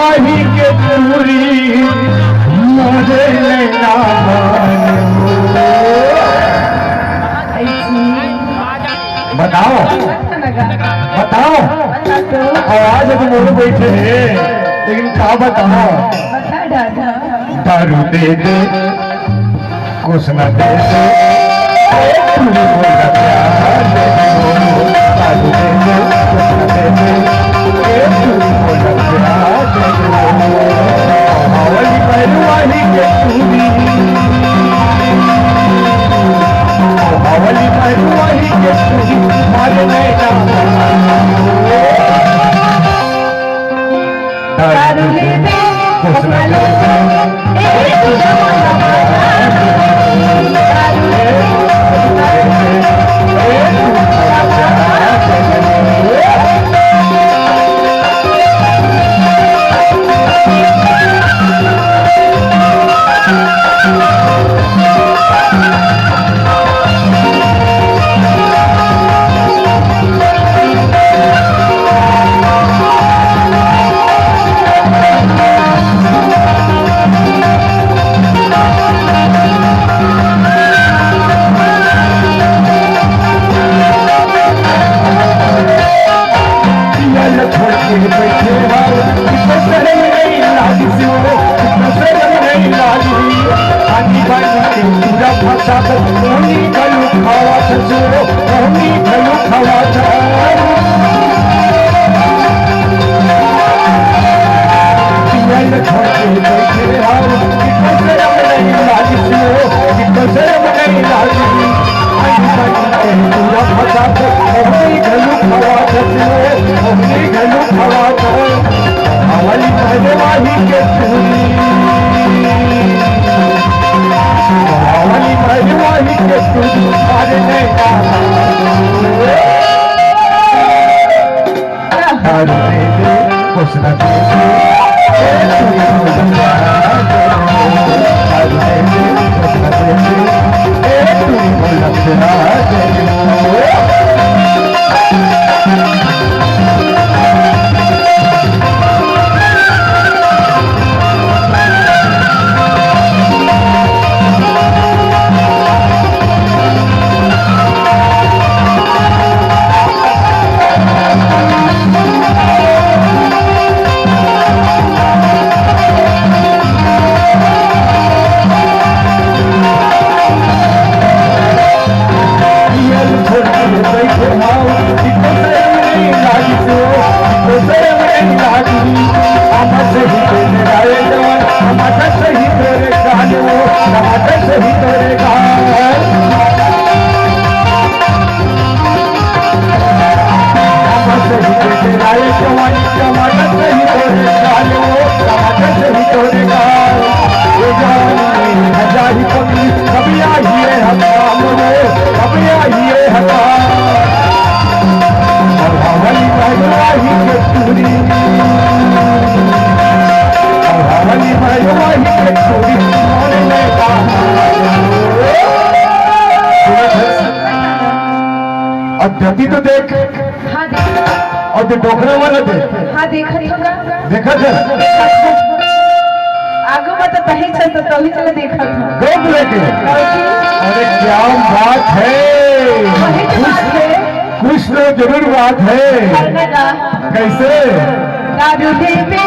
वही के दूरी मोरे लेना बताओ बताओ आवाज तो बोलो बैठे हैं लेकिन क्या बताओ दारू दे दे कुछ न दे दे दारू दे दे कुछ न दे दे हवाली पहलवानी के दूरी हवाली पहलवानी के दूरी मारे नैना दारू दे दे कुछ न दे दे गति तो देख हाँ देखा और जो डोकरा वाला देख हाँ देखा होगा देखा था आगे मत तही चल तो तभी चले देखा था गौर लेके अरे क्या बात है कुछ तो जरूर बात है कैसे दारू दे दे